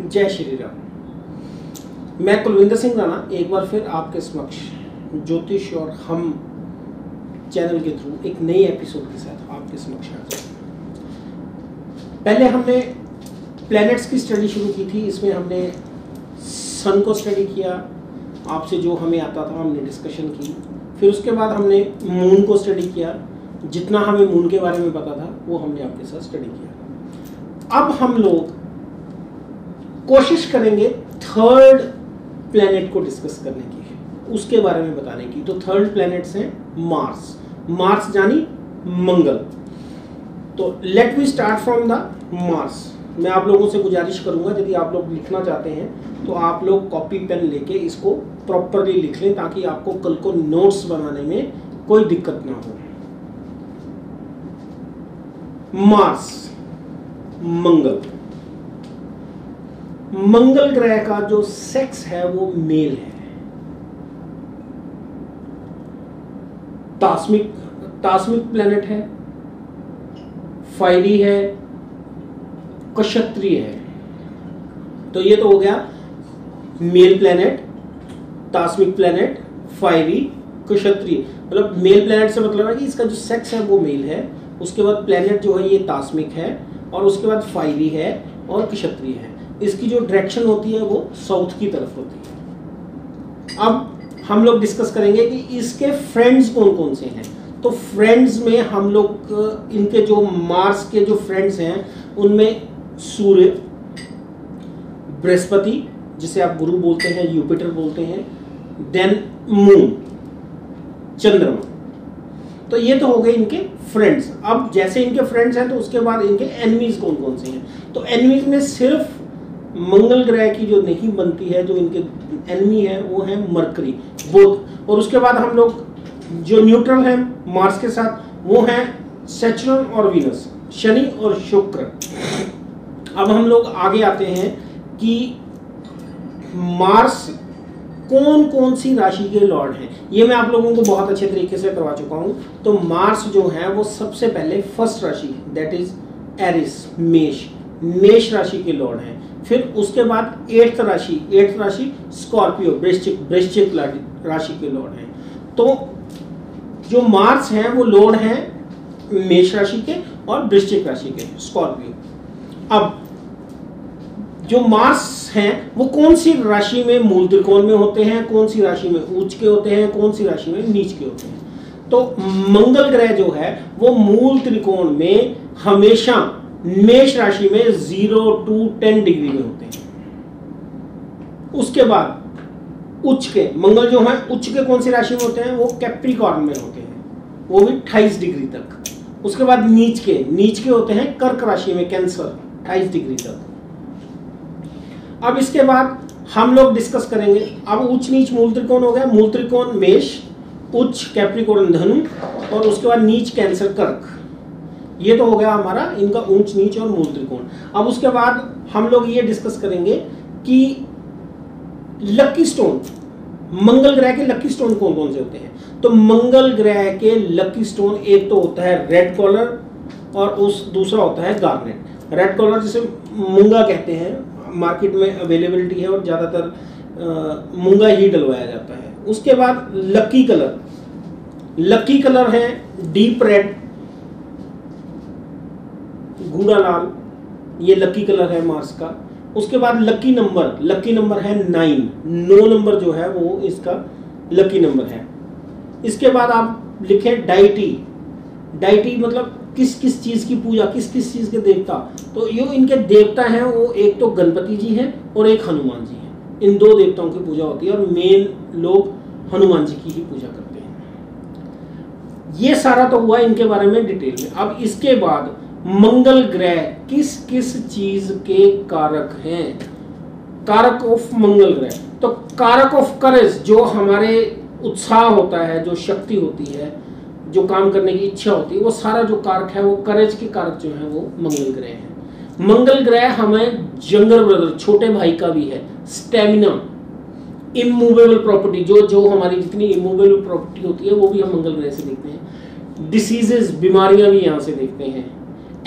जय श्री राम। मैं कुलविंदर सिंह राणा एक बार फिर आपके समक्ष ज्योतिष और हम चैनल के थ्रू एक नई एपिसोड के साथ आपके समक्ष हाजिर हूं। पहले हमने प्लैनेट्स की स्टडी शुरू की थी। इसमें हमने सन को स्टडी किया, आपसे जो हमें आता था हमने डिस्कशन की। फिर उसके बाद हमने मून को स्टडी किया, जितना हमें मून के बारे में पता था वो हमने आपके साथ स्टडी किया। अब हम लोग कोशिश करेंगे थर्ड प्लैनेट को डिस्कस करने की, उसके बारे में बताने की। तो थर्ड प्लैनेट्स हैं मार्स। मार्स यानी मंगल। तो let we start from the Mars. मैं आप लोगों से गुजारिश करूंगा, यदि आप लोग लिखना चाहते हैं तो आप लोग कॉपी पेन लेके इसको प्रॉपरली लिख लें, ताकि आपको कल को नोट्स बनाने में कोई दिक्कत ना हो। मार्स, मंगल। मंगल ग्रह का जो सेक्स है वो मेल है। तास्मिक प्लेनेट है, फायरी है, क्षत्रिय है। तो ये तो हो गया मेल प्लेनेट, तास्मिक प्लेनेट, फायरी, क्षत्रिय। मतलब मेल प्लेनेट से मतलब है कि इसका जो सेक्स है वो मेल है। उसके बाद प्लेनेट जो है ये तास्मिक है, और उसके बाद फायरी है और क्षत्रिय है। इसकी जो डायरेक्शन होती है वो साउथ की तरफ होती है। अब हम लोग डिस्कस करेंगे कि इसके फ्रेंड्स कौन कौन से हैं। तो फ्रेंड्स में हम लोग इनके जो मार्स के जो फ्रेंड्स हैं उनमें सूर्य, बृहस्पति जिसे आप गुरु बोलते हैं, जुपिटर बोलते हैं, देन मून, चंद्रमा। तो ये तो हो गए इनके फ्रेंड्स। अब जैसे इनके फ्रेंड्स हैं तो उसके बाद इनके एनिमीज कौन कौन से हैं। तो एनिमीज में सिर्फ मंगल ग्रह की जो नहीं बनती है, जो इनके एनिमी है वो है मरकरी, बुध। और उसके बाद हम लोग जो न्यूट्रल है मार्स के साथ वो है सैटर्न और वीनस, शनि और शुक्र। अब हम लोग आगे आते हैं कि मार्स कौन कौन सी राशि के लॉर्ड हैं। ये मैं आप लोगों को बहुत अच्छे तरीके से करवा चुका हूं। तो मार्स जो है वो सबसे पहले फर्स्ट राशि दैट इज एरिस, मेष राशि के लॉर्ड हैं। फिर उसके बाद एट्थ राशि स्कॉर्पियो, वृश्चिक राशि के लॉर्ड हैं। तो जो मार्स हैं वो लॉर्ड हैं मेष राशि के और वृश्चिक राशि के, स्कॉर्पियो। अब जो मार्स हैं वो कौन सी राशि में मूल त्रिकोण में होते हैं, कौन सी राशि में उच्च के होते हैं, कौन सी राशि में नीच के होते हैं। तो मंगल ग्रह जो है वो मूल त्रिकोण में हमेशा मेष राशि में 0 to 10 डिग्री में होते हैं। उसके बाद उच्च के, मंगल जो है उच्च के कौन सी राशि में होते हैं, वो कैप्रिकॉर्न में होते हैं, वो भी 28 डिग्री तक। उसके बाद नीच के होते हैं कर्क राशि में, कैंसर, 28 डिग्री तक। अब इसके बाद हम लोग डिस्कस करेंगे। अब उच्च नीच मूल त्रिकोण हो गया। मूल त्रिकोण मेष, उच्च कैप्रिकॉर्न धनु, और उसके बाद नीच कैंसर कर्क। ये तो हो गया हमारा इनका ऊंच नीच और मूल त्रिकोण। अब उसके बाद हम लोग ये डिस्कस करेंगे कि लकी स्टोन, मंगल ग्रह के लकी स्टोन कौन कौन से होते हैं। तो मंगल ग्रह के लकी स्टोन एक तो होता है रेड कॉलर और दूसरा होता है गार्नेट। रेड कॉलर जिसे मूंगा कहते हैं, मार्केट में अवेलेबिलिटी है और ज्यादातर मूंगा ही डलवाया जाता है। उसके बाद लकी कलर है डीप रेड, गूढ़ा लाल, ये लकी कलर है मार्स का। उसके बाद लकी नंबर है 9 नंबर जो है वो इसका लकी नंबर है। इसके बाद आप लिखें डाइटी मतलब किस किस चीज की पूजा, किस किस चीज के देवता। तो ये इनके देवता हैं वो एक तो गणपति जी हैं और एक हनुमान जी हैं। इन दो देवताओं की पूजा होती है और मेन लोग हनुमान जी की ही पूजा करते हैं। ये सारा तो हुआ इनके बारे में डिटेल में। अब इसके बाद मंगल ग्रह किस किस चीज के कारक हैं। कारक ऑफ मंगल ग्रह, तो कारक ऑफ करेज, जो हमारे उत्साह होता है, जो शक्ति होती है, जो काम करने की इच्छा होती है, वो सारा जो कारक है वो करेज के कारक जो है वो मंगल ग्रह है। मंगल ग्रह हमें यंगर ब्रदर, छोटे भाई का भी है। स्टेमिना, इमूवेबल प्रॉपर्टी, जो हमारी जितनी इमूवेबल प्रॉपर्टी होती है वो भी हम मंगल ग्रह से देखते हैं। डिसीजेस, बीमारियां भी यहाँ से देखते हैं।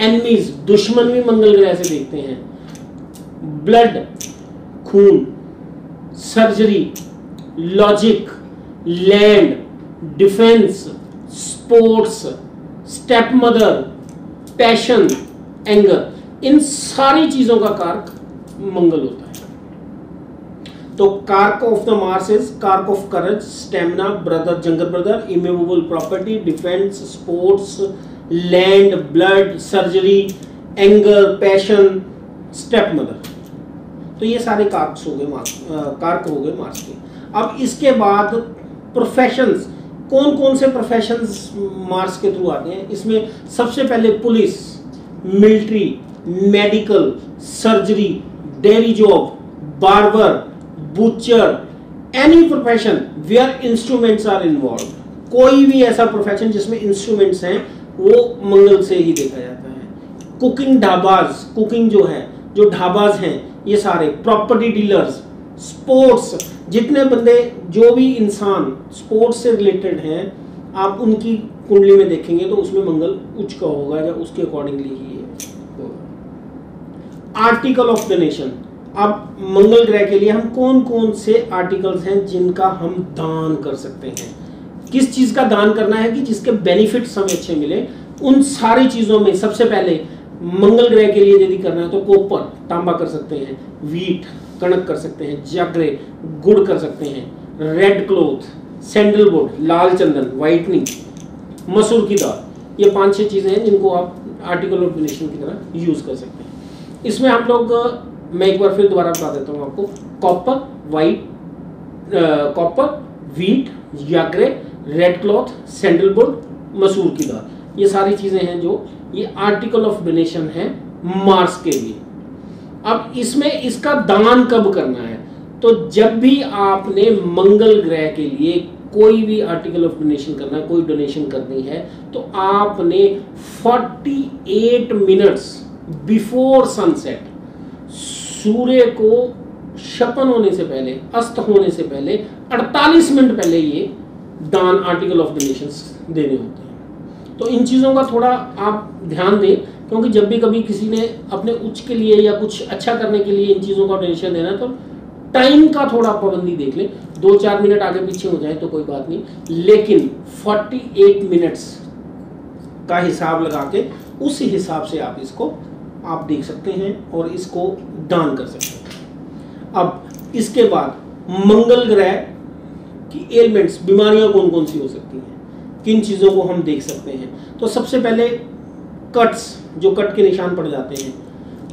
एनिमीज, दुश्मन भी मंगल ग्रह से देखते हैं। ब्लड, खून, surgery, logic, land, defence, sports, step mother, passion, anger, इन सारी चीजों का कारक मंगल होता है। तो कारक ऑफ द मार्स इज कारक of courage, stamina, brother, younger brother, immovable property, defence, sports, land, blood, surgery, anger, passion, step mother. तो ये सारे कारक हो गए मार्स के। अब इसके बाद प्रोफेशंस, कौन कौन से प्रोफेशंस मार्स के थ्रू आते हैं? इसमें सबसे पहले police, military, medical, surgery, dairy job, barber, butcher, any profession where instruments are involve. कोई भी ऐसा प्रोफेशन जिसमें इंस्ट्रूमेंट्स हैं वो मंगल से ही देखा जाता है। कुकिंग, ढाबाज, कुकिंग जो है, जो ढाबाज हैं ये सारे, प्रॉपर्टी डीलर्स, स्पोर्ट्स, जितने बंदे, जो भी इंसान स्पोर्ट्स से रिलेटेड हैं, आप उनकी कुंडली में देखेंगे तो उसमें मंगल उच्च का होगा या उसके अकॉर्डिंगली ही होगा। आर्टिकल ऑफ डोनेशन, अब मंगल ग्रह के लिए हम कौन कौन से आर्टिकल्स हैं जिनका हम दान कर सकते हैं, किस चीज का दान करना है कि जिसके बेनिफिट्स हमें अच्छे मिले, उन सारी चीजों में सबसे पहले मंगल ग्रह के लिए यदि करना है तो कॉपर, तांबा कर सकते हैं, वीट, कणक कर सकते हैं, जागरे, गुड़ कर सकते हैं, रेड क्लॉथ, सैंडलवुड, लाल चंदन, व्हाइटनिंग, मसूर की दाल, ये 5-6 चीजें हैं जिनको आप आर्टिकल ऑफ डोनेशन की तरह यूज कर सकते हैं। इसमें हम लोग, मैं एक बार फिर दोबारा बता देता हूँ आपको, copper, wheat, jaggery, red cloth, sandalwood, मसूर की दाल, ये सारी चीजें हैं जो ये आर्टिकल ऑफ डोनेशन है मार्स के लिए। अब इसमें इसका दान कब करना है? तो जब भी आपने मंगल ग्रह के लिए कोई भी आर्टिकल ऑफ डोनेशन करना है, कोई डोनेशन करनी है, तो आपने 48 मिनट्स बिफोर सनसेट, सूर्य को शपन होने से पहले, अस्त होने से पहले 48 मिनट पहले ये दान, आर्टिकल ऑफ डोनेशन देने होते हैं। तो इन चीज़ों का थोड़ा आप ध्यान दें, क्योंकि जब भी कभी किसी ने अपने उच्च के लिए या कुछ अच्छा करने के लिए इन चीज़ों का डोनेशन देना है तो टाइम का थोड़ा पाबंदी देख ले, 2-4 मिनट आगे पीछे हो जाए तो कोई बात नहीं, लेकिन 48 मिनट्स का हिसाब लगा के उस हिसाब से आप इसको आप देख सकते हैं और इसको दान कर सकते हैं। अब इसके बाद मंगल ग्रह की एलिमेंट्स, बीमारियां कौन कौन सी हो सकती हैं, किन चीज़ों को हम देख सकते हैं? तो सबसे पहले कट्स, जो कट के निशान पड़ जाते हैं,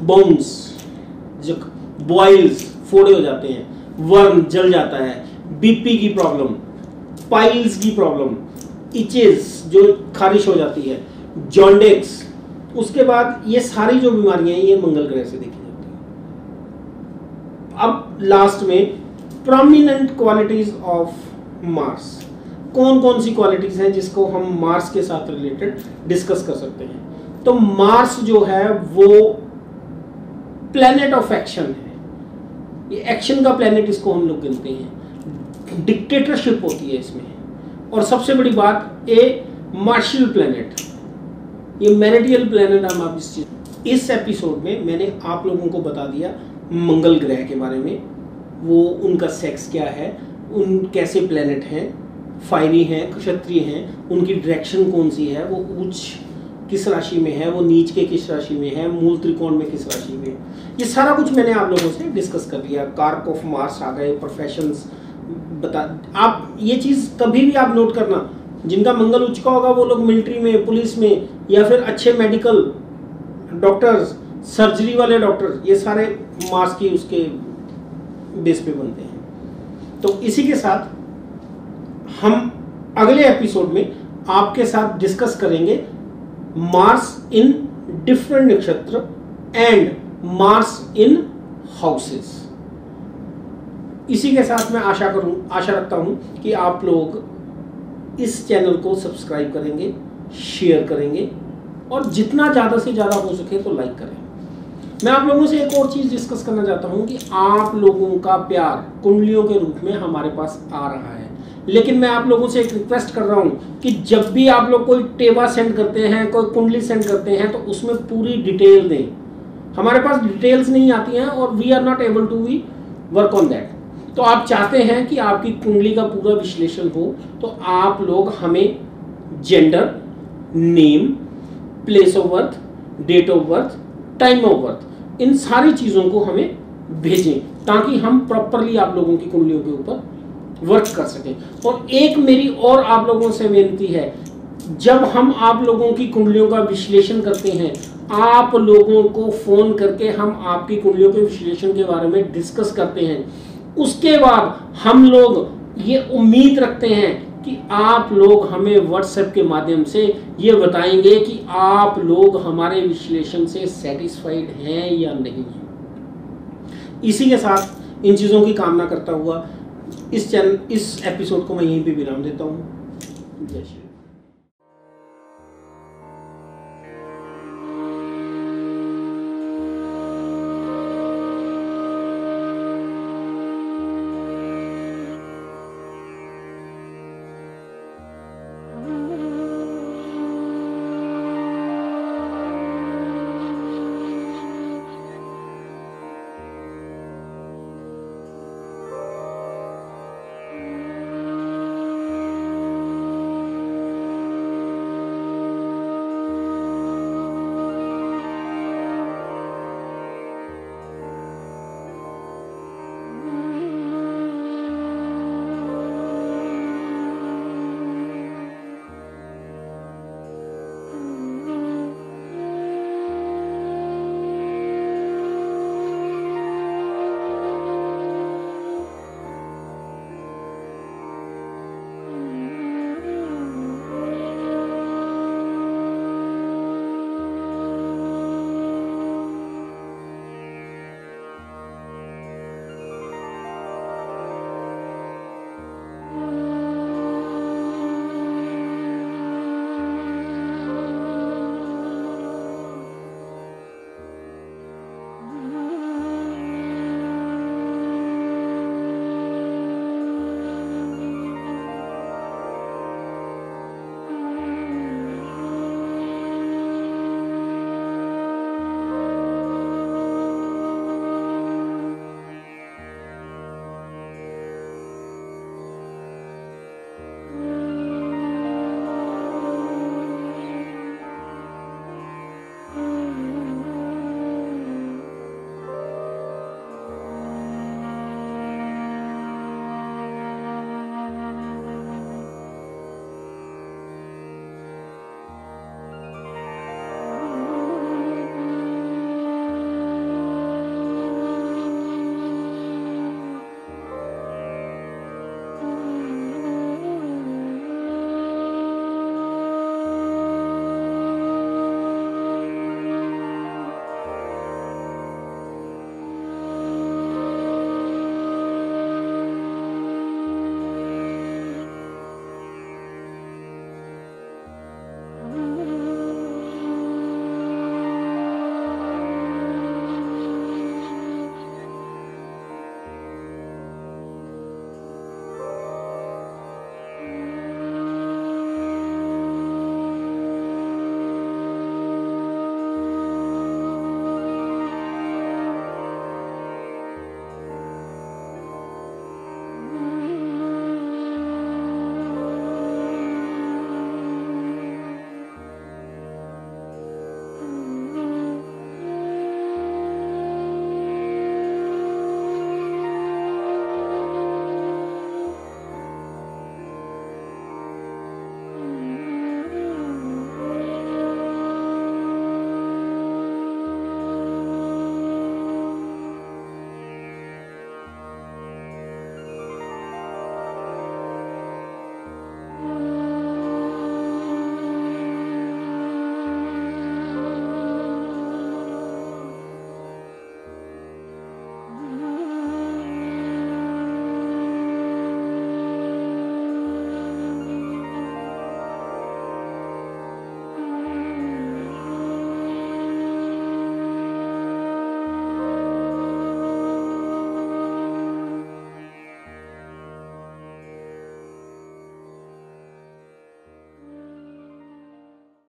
बाउंड्स, जो बॉइल्स, फोड़े हो जाते हैं, वर्म जल जाता है, बीपी की प्रॉब्लम, पाइल्स की प्रॉब्लम, इचेस जो खारिश हो जाती है, जॉन्डिस, उसके बाद ये सारी जो बीमारियां हैं ये मंगल ग्रह से देखी जाती हैं। अब लास्ट में प्रोमिनेंट क्वालिटीज ऑफ मार्स, कौन कौन सी क्वालिटीज हैं जिसको हम मार्स के साथ रिलेटेड डिस्कस कर सकते हैं? तो मार्स जो है वो प्लेनेट ऑफ एक्शन है, ये एक्शन का प्लेनेट इसको हम लोग गिनते हैं, डिक्टेटरशिप होती है इसमें, और सबसे बड़ी बात ए मार्शल प्लेनेट, ये मैरिटियल प्लेनेट। हम आप इस एपिसोड में मैंने आप लोगों को बता दिया मंगल ग्रह के बारे में, वो उनका सेक्स क्या है, उन कैसे प्लेनेट हैं, फायरी हैं, क्षत्रिय हैं, उनकी डायरेक्शन कौन सी है, वो उच्च किस राशि में है, वो नीच के किस राशि में है, मूल त्रिकोण में किस राशि में, ये सारा कुछ मैंने आप लोगों से डिस्कस कर लिया। कारक ऑफ मार्स आ गए, प्रोफेशंस बता, आप ये चीज़ कभी भी आप नोट करना, जिनका मंगल उच्च का होगा वो लोग मिलिट्री में, पुलिस में, या फिर अच्छे मेडिकल डॉक्टर्स, सर्जरी वाले डॉक्टर, ये सारे मार्स की उसके बेस पे बनते हैं। तो इसी के साथ हम अगले एपिसोड में आपके साथ डिस्कस करेंगे मार्स इन डिफरेंट नक्षत्र एंड मार्स इन हाउसेस। इसी के साथ मैं आशा रखता हूं कि आप लोग इस चैनल को सब्सक्राइब करेंगे, शेयर करेंगे और जितना ज़्यादा से ज़्यादा हो सके तो लाइक करें। मैं आप लोगों से एक और चीज़ डिस्कस करना चाहता हूं कि आप लोगों का प्यार कुंडलियों के रूप में हमारे पास आ रहा है, लेकिन मैं आप लोगों से एक रिक्वेस्ट कर रहा हूं कि जब भी आप लोग कोई टेबा सेंड करते हैं, कोई कुंडली सेंड करते हैं, तो उसमें पूरी डिटेल दें। हमारे पास डिटेल्स नहीं आती हैं और we are not able to be work on that. तो आप चाहते हैं कि आपकी कुंडली का पूरा विश्लेषण हो, तो आप लोग हमें gender, name, place of birth, date of birth, time of birth, इन सारी चीज़ों को हमें भेजें ताकि हम प्रॉपरली आप लोगों की कुंडलियों के ऊपर वर्क कर सकें। और एक मेरी और आप लोगों से विनती है, जब हम आप लोगों की कुंडलियों का विश्लेषण करते हैं, आप लोगों को फोन करके हम आपकी कुंडलियों के विश्लेषण के बारे में डिस्कस करते हैं। उसके बाद हम लोग ये उम्मीद रखते हैं कि आप लोग हमें व्हाट्सएप के माध्यम से ये बताएंगे कि आप लोग हमारे विश्लेषण से सेटिस्फाइड हैं या नहीं। इसी के साथ इन चीज़ों की कामना करता हुआ इस एपिसोड को मैं यहीं पे विराम देता हूँ। जय श्री